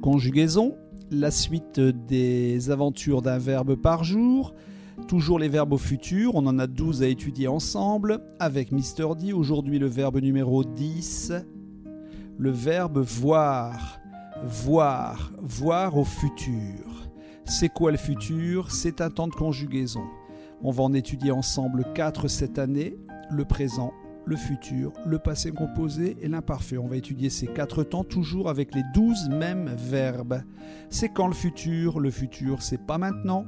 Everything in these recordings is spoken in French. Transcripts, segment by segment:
conjugaison, la suite des aventures d'un verbe par jour, toujours les verbes au futur, on en a 12 à étudier ensemble avec Mr D. Aujourd'hui le verbe numéro 10, le verbe voir, voir, voir au futur. C'est quoi le futur? C'est un temps de conjugaison. On va en étudier ensemble 4 cette année, le présent, le futur, le passé composé et l'imparfait. On va étudier ces 4 temps toujours avec les 12 mêmes verbes. C'est quand le futur? Le futur, c'est pas maintenant.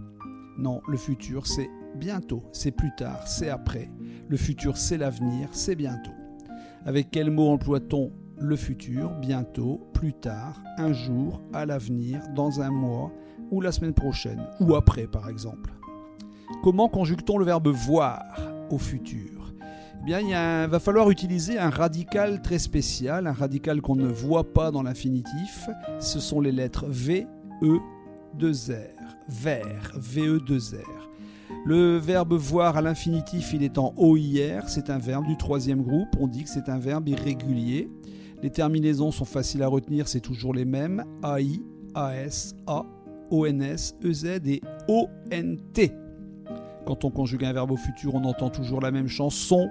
Non, le futur, c'est bientôt, c'est plus tard, c'est après. Le futur, c'est l'avenir, c'est bientôt. Avec quel mot emploie-t-on le futur, bientôt, plus tard, un jour, à l'avenir, dans un mois ou la semaine prochaine, ou après par exemple? Comment conjugue-t-on le verbe voir au futur? Eh bien, il va falloir utiliser un radical très spécial, un radical qu'on ne voit pas dans l'infinitif. Ce sont les lettres V, E, 2 R. Ver, VE2R. Le verbe voir à l'infinitif, il est en OIR, c'est un verbe du 3e groupe, on dit que c'est un verbe irrégulier. Les terminaisons sont faciles à retenir, c'est toujours les mêmes, AI, AS, A, ONS, EZ et ONT. Quand on conjugue un verbe au futur, on entend toujours la même chanson.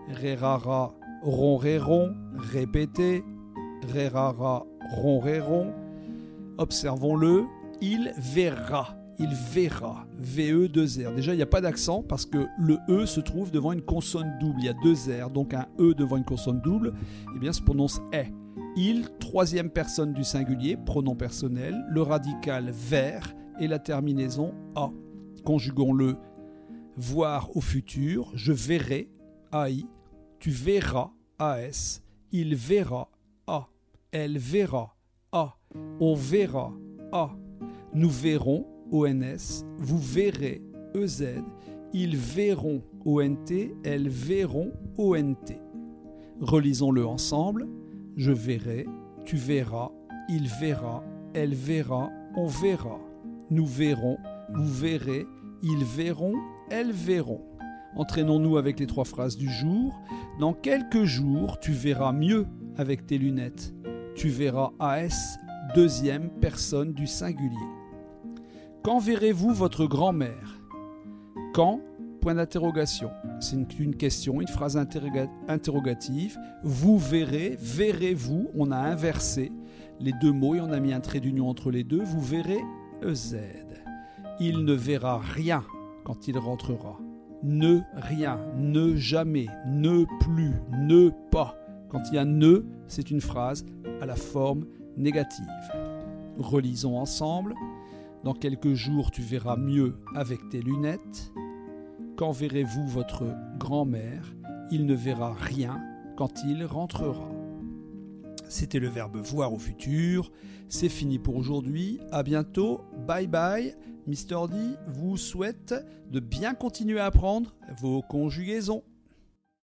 Ré, ra, ra, ron, ré, ron, répéter. Ré, ra, ra, ron, ré, ron. Observons-le. Il verra, VE 2 R. Déjà, il n'y a pas d'accent parce que le E se trouve devant une consonne double. Il y a 2 R, donc un E devant une consonne double, eh bien, se prononce est. Il, 3e personne du singulier, pronom personnel, le radical vers et la terminaison a. Conjuguons-le. Voir au futur, je verrai, AI, tu verras, AS, il verra, A, elle verra, A, on verra, A. Nous verrons, ONS, vous verrez, EZ, ils verront, ONT, elles verront, ONT. Relisons-le ensemble. Je verrai, tu verras, il verra, elle verra, on verra. Nous verrons, vous verrez, ils verront, elles verront. Entraînons-nous avec les 3 phrases du jour. Dans quelques jours, tu verras mieux avec tes lunettes. Tu verras AS, 2e personne du singulier. Quand verrez-vous votre grand-mère? Quand? Point d'interrogation. C'est une question, une phrase interrogative. Vous verrez, verrez-vous. On a inversé les 2 mots et on a mis un trait d'union entre les 2. Vous verrez, EZ. Il ne verra rien quand il rentrera. Ne rien, ne jamais, ne plus, ne pas. Quand il y a ne, c'est une phrase à la forme négative. Relisons ensemble. Dans quelques jours, tu verras mieux avec tes lunettes. Quand verrez-vous votre grand-mère? Il ne verra rien quand il rentrera. C'était le verbe voir au futur. C'est fini pour aujourd'hui. À bientôt. Bye bye. Mr D vous souhaite de bien continuer à apprendre vos conjugaisons.